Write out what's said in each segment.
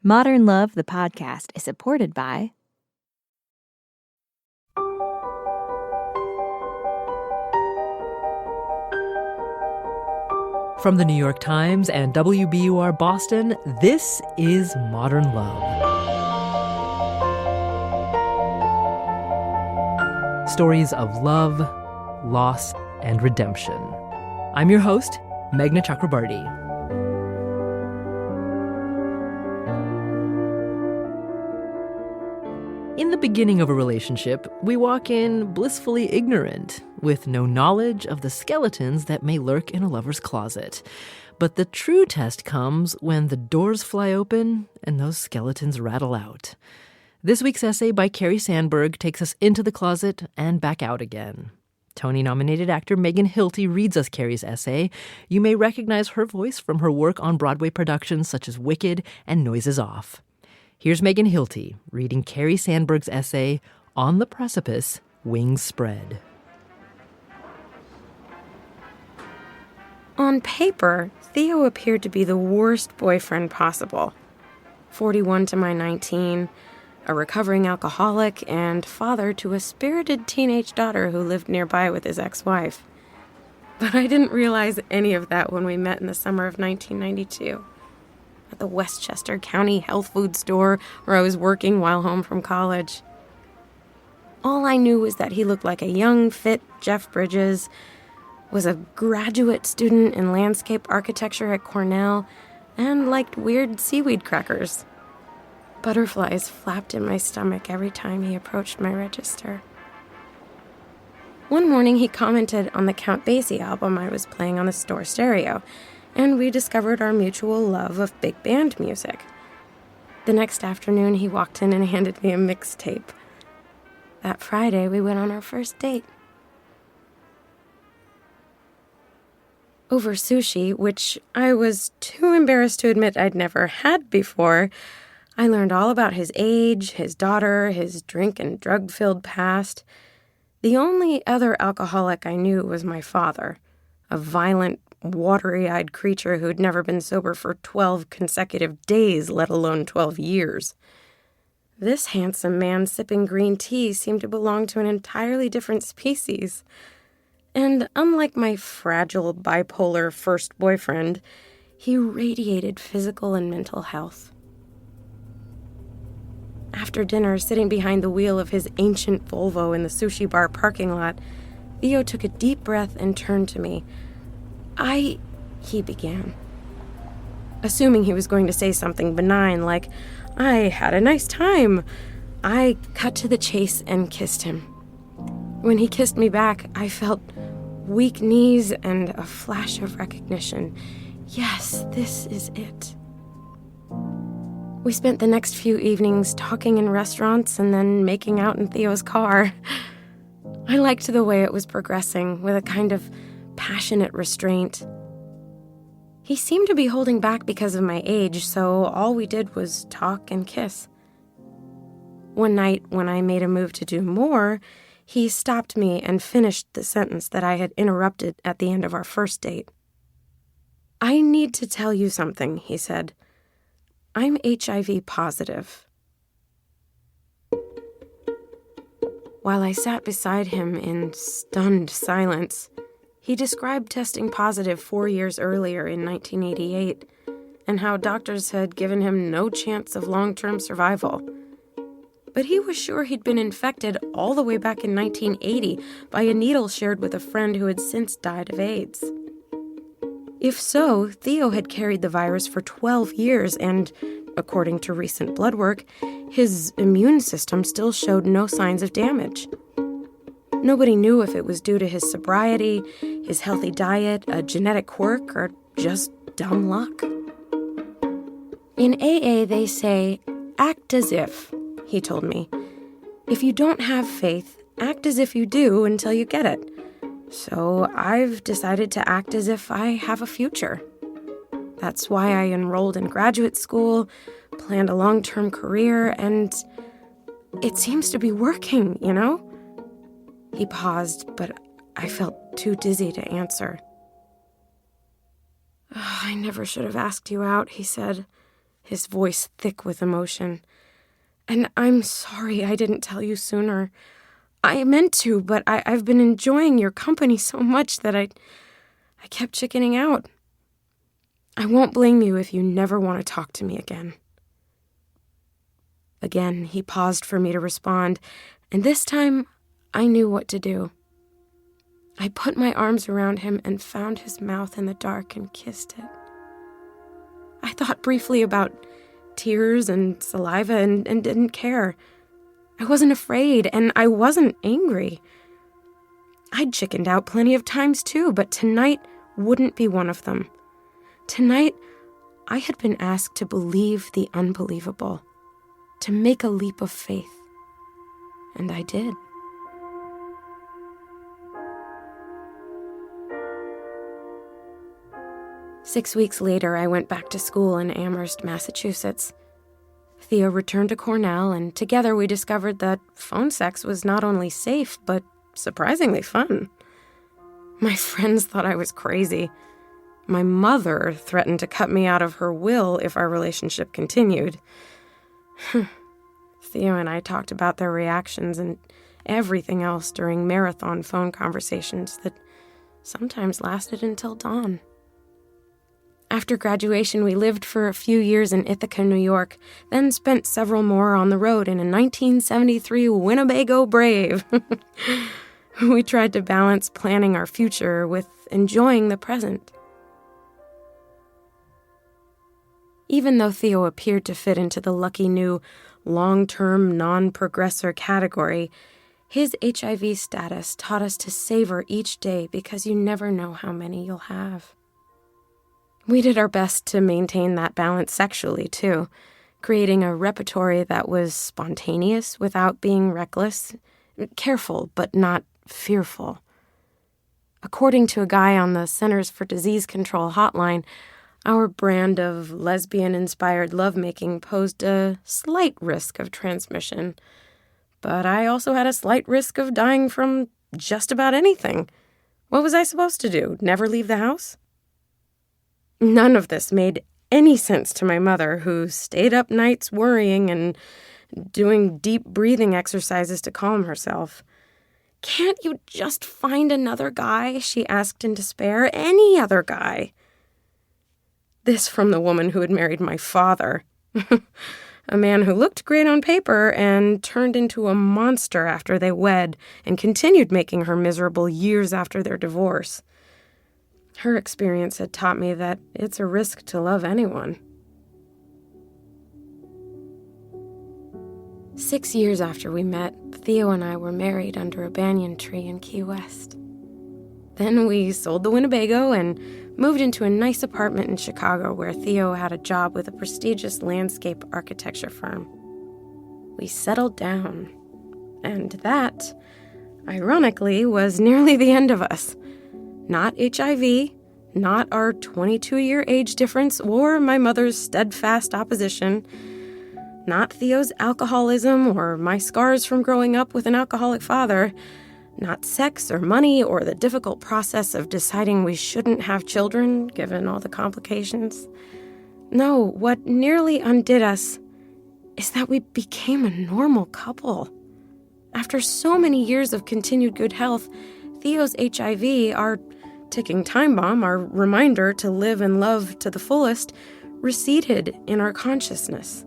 Modern Love, the podcast, is supported by From the New York Times and WBUR Boston, this is Modern Love. Stories of love, loss, and redemption. I'm your host, Meghna Chakrabarty. In the beginning of a relationship, we walk in blissfully ignorant, with no knowledge of the skeletons that may lurk in a lover's closet. But the true test comes when the doors fly open and those skeletons rattle out. This week's essay by Carrie Sandburg takes us into the closet and back out again. Tony-nominated actor Megan Hilty reads us Carrie's essay. You may recognize her voice from her work on Broadway productions such as Wicked and Noises Off. Here's Megan Hilty reading Carrie Sandburg's essay, On the Precipice, Wings Spread. On paper, Theo appeared to be the worst boyfriend possible. 41 to my 19, a recovering alcoholic, and father to a spirited teenage daughter who lived nearby with his ex-wife. But I didn't realize any of that when we met in the summer of 1992. At the Westchester County Health Food Store where I was working while home from college. All I knew was that he looked like a young, fit Jeff Bridges, was a graduate student in landscape architecture at Cornell, and liked weird seaweed crackers. Butterflies flapped in my stomach every time he approached my register. One morning he commented on the Count Basie album I was playing on the store stereo, and we discovered our mutual love of big band music. The next afternoon, he walked in and handed me a mixtape. That Friday, we went on our first date. Over sushi, which I was too embarrassed to admit I'd never had before, I learned all about his age, his daughter, his drink and drug-filled past. The only other alcoholic I knew was my father, a violent, watery-eyed creature who'd never been sober for 12 consecutive days, let alone 12 years. This handsome man sipping green tea seemed to belong to an entirely different species. And unlike my fragile, bipolar first boyfriend, he radiated physical and mental health. After dinner, sitting behind the wheel of his ancient Volvo in the sushi bar parking lot, Theo took a deep breath and turned to me. He began. Assuming he was going to say something benign like, I had a nice time, I cut to the chase and kissed him. When he kissed me back, I felt weak knees and a flash of recognition. Yes, this is it. We spent the next few evenings talking in restaurants and then making out in Theo's car. I liked the way it was progressing, with a kind of passionate restraint. He seemed to be holding back because of my age, so all we did was talk and kiss. One night, when I made a move to do more, he stopped me and finished the sentence that I had interrupted at the end of our first date. I need to tell you something, he said. I'm HIV positive. While I sat beside him in stunned silence, he described testing positive 4 years earlier in 1988 and how doctors had given him no chance of long-term survival. But he was sure he'd been infected all the way back in 1980 by a needle shared with a friend who had since died of AIDS. If so, Theo had carried the virus for 12 years and, according to recent blood work, his immune system still showed no signs of damage. Nobody knew if it was due to his sobriety, his healthy diet, a genetic quirk, or just dumb luck. In AA, they say, act as if, he told me. If you don't have faith, act as if you do until you get it. So I've decided to act as if I have a future. That's why I enrolled in graduate school, planned a long-term career, and it seems to be working, you know? He paused, but I felt too dizzy to answer. I never should have asked you out, he said, his voice thick with emotion. "And I'm sorry I didn't tell you sooner. I meant to, but I've been enjoying your company so much that I kept chickening out. I won't blame you if you never want to talk to me again." Again, he paused for me to respond, and this time I knew what to do. I put my arms around him and found his mouth in the dark and kissed it. I thought briefly about tears and saliva and didn't care. I wasn't afraid, and I wasn't angry. I'd chickened out plenty of times too, but tonight wouldn't be one of them. Tonight, I had been asked to believe the unbelievable, to make a leap of faith. And I did. Six weeks later, I went back to school in Amherst, Massachusetts. Theo returned to Cornell, and together we discovered that phone sex was not only safe, but surprisingly fun. My friends thought I was crazy. My mother threatened to cut me out of her will if our relationship continued. Theo and I talked about their reactions and everything else during marathon phone conversations that sometimes lasted until dawn. After graduation, we lived for a few years in Ithaca, New York, then spent several more on the road in a 1973 Winnebago Brave. We tried to balance planning our future with enjoying the present. Even though Theo appeared to fit into the lucky new long-term non-progressor category, his HIV status taught us to savor each day because you never know how many you'll have. We did our best to maintain that balance sexually, too, creating a repertoire that was spontaneous without being reckless, careful but not fearful. According to a guy on the Centers for Disease Control hotline, our brand of lesbian-inspired lovemaking posed a slight risk of transmission, but I also had a slight risk of dying from just about anything. What was I supposed to do, never leave the house? None of this made any sense to my mother, who stayed up nights worrying and doing deep breathing exercises to calm herself. "Can't you just find another guy?" she asked in despair. "Any other guy." This from the woman who had married my father. A man who looked great on paper and turned into a monster after they wed and continued making her miserable years after their divorce. Her experience had taught me that it's a risk to love anyone. 6 years after we met, Theo and I were married under a banyan tree in Key West. Then we sold the Winnebago and moved into a nice apartment in Chicago where Theo had a job with a prestigious landscape architecture firm. We settled down, and that, ironically, was nearly the end of us. Not HIV, not our 22-year age difference or my mother's steadfast opposition, not Theo's alcoholism or my scars from growing up with an alcoholic father, not sex or money or the difficult process of deciding we shouldn't have children given all the complications. No, what nearly undid us is that we became a normal couple. After so many years of continued good health, Theo's HIV, our ticking time bomb, our reminder to live and love to the fullest, receded in our consciousness.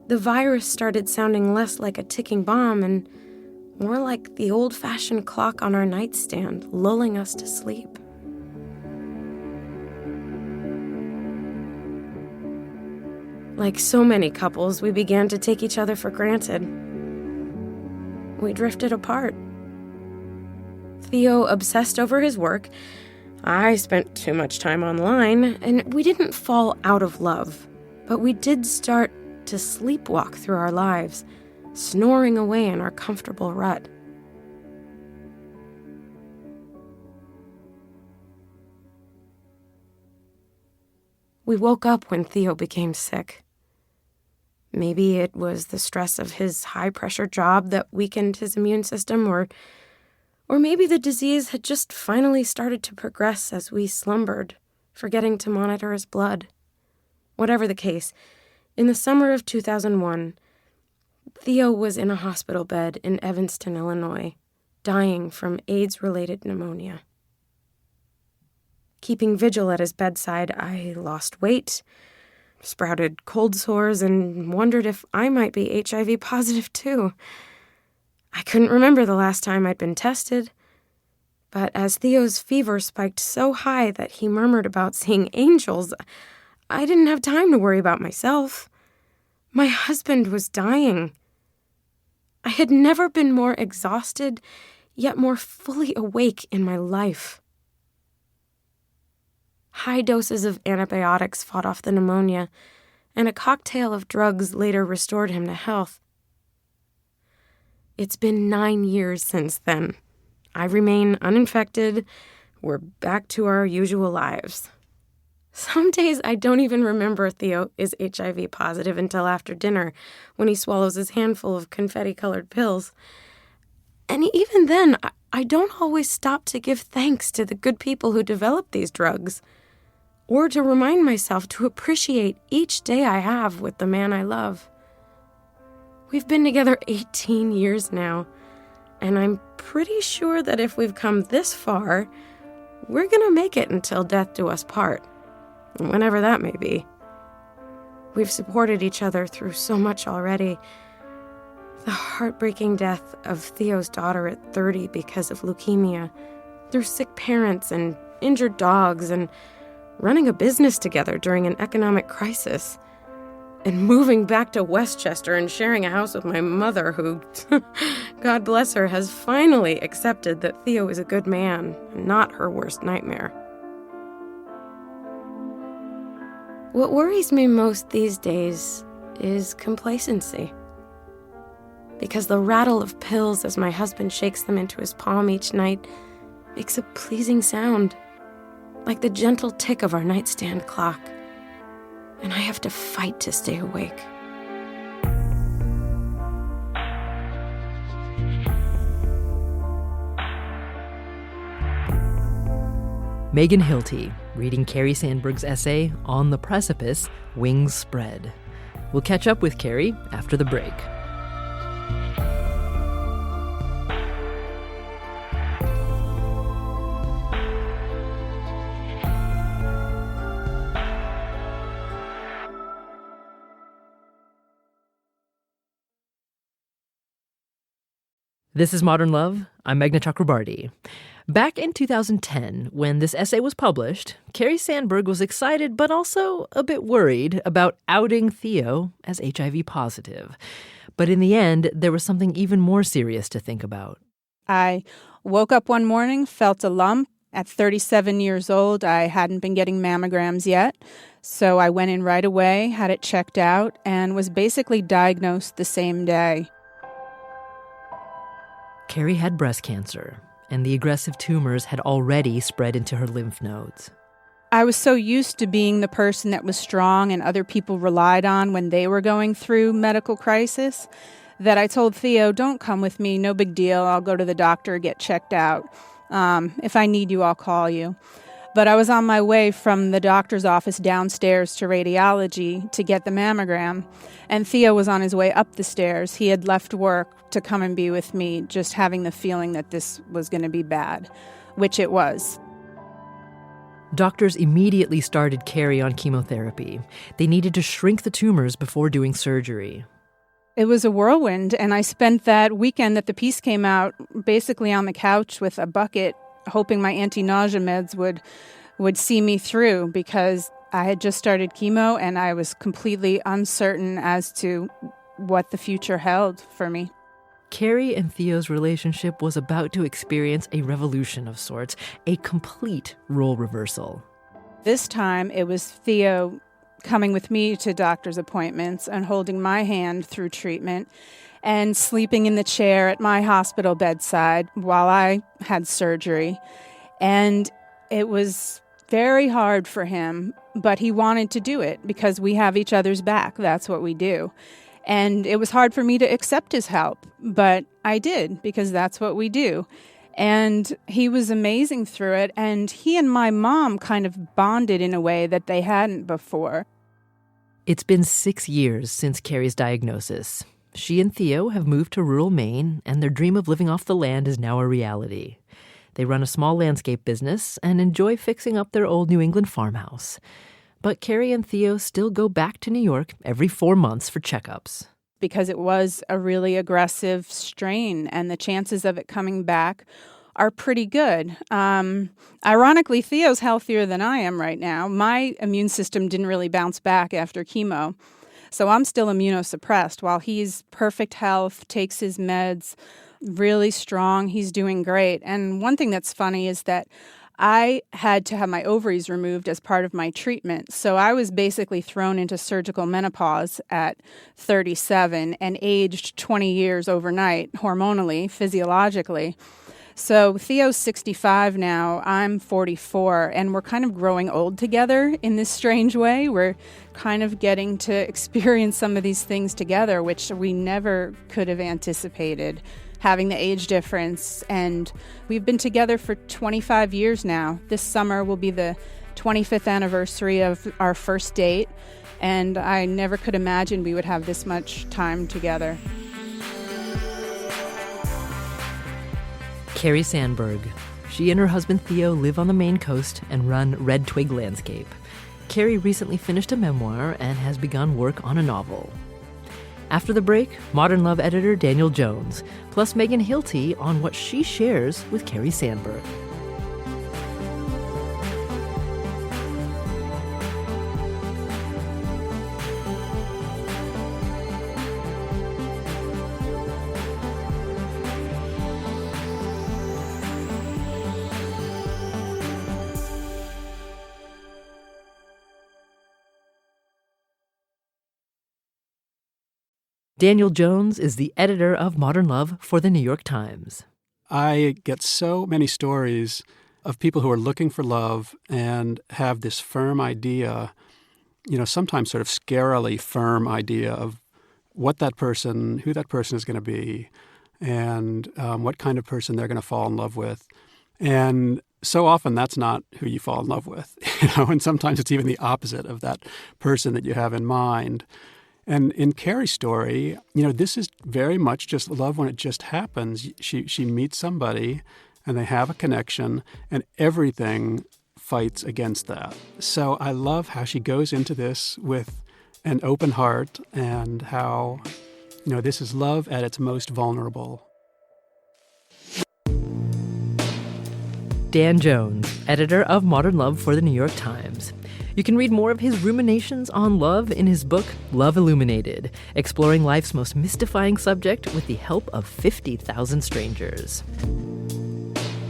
The virus started sounding less like a ticking bomb and more like the old-fashioned clock on our nightstand, lulling us to sleep. Like so many couples, we began to take each other for granted. We drifted apart. Theo obsessed over his work. I spent too much time online, and we didn't fall out of love, but we did start to sleepwalk through our lives, snoring away in our comfortable rut. We woke up when Theo became sick. Maybe it was the stress of his high-pressure job that weakened his immune system, or maybe the disease had just finally started to progress as we slumbered, forgetting to monitor his blood. Whatever the case, In the summer of 2001, Theo was in a hospital bed in Evanston, Illinois, dying from AIDS-related pneumonia. Keeping vigil at his bedside, I lost weight, sprouted cold sores, and wondered if I might be HIV positive too. I couldn't remember the last time I'd been tested, but as Theo's fever spiked so high that he murmured about seeing angels, I didn't have time to worry about myself. My husband was dying. I had never been more exhausted, yet more fully awake in my life. High doses of antibiotics fought off the pneumonia, and a cocktail of drugs later restored him to health. It's been 9 years since then. I remain uninfected. We're back to our usual lives. Some days I don't even remember Theo is HIV positive until after dinner, when he swallows his handful of confetti-colored pills. And even then, I don't always stop to give thanks to the good people who developed these drugs, or to remind myself to appreciate each day I have with the man I love. We've been together 18 years now, and I'm pretty sure that if we've come this far, we're gonna make it until death do us part, whenever that may be. We've supported each other through so much already. The heartbreaking death of Theo's daughter at 30 because of leukemia, through sick parents and injured dogs, and running a business together during an economic crisis, and moving back to Westchester and sharing a house with my mother who, God bless her, has finally accepted that Theo is a good man and not her worst nightmare. What worries me most these days is complacency. Because the rattle of pills as my husband shakes them into his palm each night makes a pleasing sound, like the gentle tick of our nightstand clock, and I have to fight to stay awake. Megan Hilty, reading Carrie Sandburg's essay, On the Precipice, Wings Spread. We'll catch up with Carrie after the break. This is Modern Love. I'm Meghna Chakrabarti. Back in 2010, when this essay was published, Carrie Sandburg was excited but also a bit worried about outing Theo as HIV positive. But in the end, there was something even more serious to think about. I woke up one morning, felt a lump. At 37 years old, I hadn't been getting mammograms yet. So I went in right away, had it checked out, and was basically diagnosed the same day. Carrie had breast cancer, and the aggressive tumors had already spread into her lymph nodes. I was so used to being the person that was strong and other people relied on when they were going through medical crisis that I told Theo, don't come with me, no big deal, I'll go to the doctor, get checked out. If I need you, I'll call you. But I was on my way from the doctor's office downstairs to radiology to get the mammogram, and Theo was on his way up the stairs. He had left work to come and be with me, just having the feeling that this was going to be bad, which it was. Doctors immediately started Carrie on chemotherapy. They needed to shrink the tumors before doing surgery. It was a whirlwind, and I spent that weekend that the piece came out basically on the couch with a bucket, hoping my anti-nausea meds would see me through, because I had just started chemo and I was completely uncertain as to what the future held for me. Carrie and Theo's relationship was about to experience a revolution of sorts, a complete role reversal. This time, it was Theo coming with me to doctor's appointments and holding my hand through treatment and sleeping in the chair at my hospital bedside while I had surgery. And it was very hard for him, but he wanted to do it because we have each other's back. That's what we do. And it was hard for me to accept his help, but I did because that's what we do. And he was amazing through it, and he and my mom kind of bonded in a way that they hadn't before. It's been 6 years since Carrie's diagnosis. She and Theo have moved to rural Maine, and their dream of living off the land is now a reality. They run a small landscape business and enjoy fixing up their old New England farmhouse. But Carrie and Theo still go back to New York every 4 months for checkups. Because it was a really aggressive strain, and the chances of it coming back are pretty good. Ironically, Theo's healthier than I am right now. My immune system didn't really bounce back after chemo, so I'm still immunosuppressed. While he's perfect health, takes his meds, really strong, he's doing great. And one thing that's funny is that I had to have my ovaries removed as part of my treatment. So I was basically thrown into surgical menopause at 37 and aged 20 years overnight, hormonally, physiologically. So Theo's 65 now, I'm 44, and we're kind of growing old together in this strange way. We're kind of getting to experience some of these things together, which we never could have anticipated, having the age difference. And we've been together for 25 years now. This summer will be the 25th anniversary of our first date, and I never could imagine we would have this much time together. Carrie Sandberg. She and her husband Theo live on the Maine coast and run Red Twig Landscape. Carrie recently finished a memoir and has begun work on a novel. After the break, Modern Love editor Daniel Jones, plus Megan Hilty on what she shares with Carrie Sandberg. Daniel Jones is the editor of Modern Love for the New York Times. I get so many stories of people who are looking for love and have this firm idea, sometimes sort of scarily firm idea of what that person, who that person is going to be, and what kind of person they're going to fall in love with. And so often that's not who you fall in love with, and sometimes it's even the opposite of that person that you have in mind. And in Carrie's story, this is very much just love when it just happens. She meets somebody and they have a connection and everything fights against that. So I love how she goes into this with an open heart and how, this is love at its most vulnerable. Dan Jones, editor of Modern Love for the New York Times. You can read more of his ruminations on love in his book, Love Illuminated, exploring life's most mystifying subject with the help of 50,000 strangers.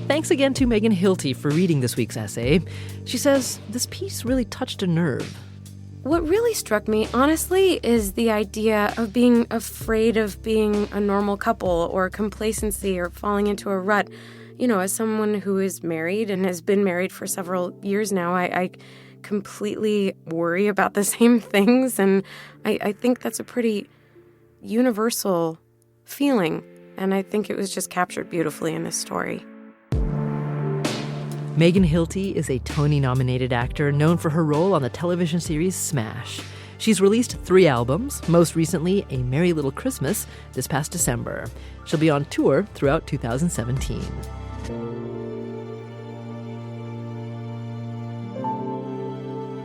Thanks again to Megan Hilty for reading this week's essay. She says this piece really touched a nerve. What really struck me, honestly, is the idea of being afraid of being a normal couple or complacency or falling into a rut. As someone who is married and has been married for several years now, I completely worry about the same things, and I think that's a pretty universal feeling, and I think it was just captured beautifully in this story. Megan Hilty is a Tony-nominated actor known for her role on the television series Smash. She's released 3 albums, most recently A Merry Little Christmas this past December. She'll be on tour throughout 2017.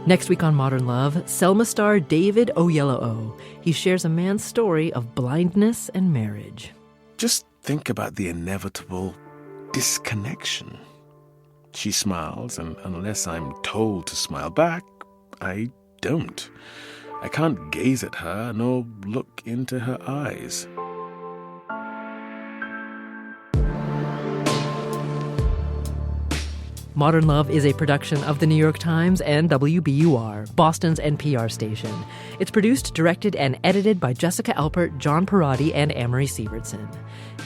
Next week on Modern Love, Selma star David Oyelowo. He shares a man's story of blindness and marriage. Just think about the inevitable disconnection. She smiles, and unless I'm told to smile back, I don't. I can't gaze at her nor look into her eyes. Modern Love is a production of The New York Times and WBUR, Boston's NPR station. It's produced, directed, and edited by Jessica Alpert, John Perotti, and Amory Sievertson.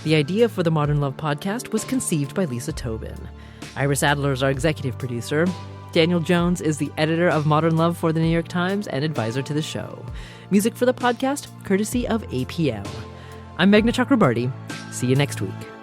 The idea for the Modern Love podcast was conceived by Lisa Tobin. Iris Adler is our executive producer. Daniel Jones is the editor of Modern Love for The New York Times and advisor to the show. Music for the podcast, courtesy of APM. I'm Meghna Chakrabarti. See you next week.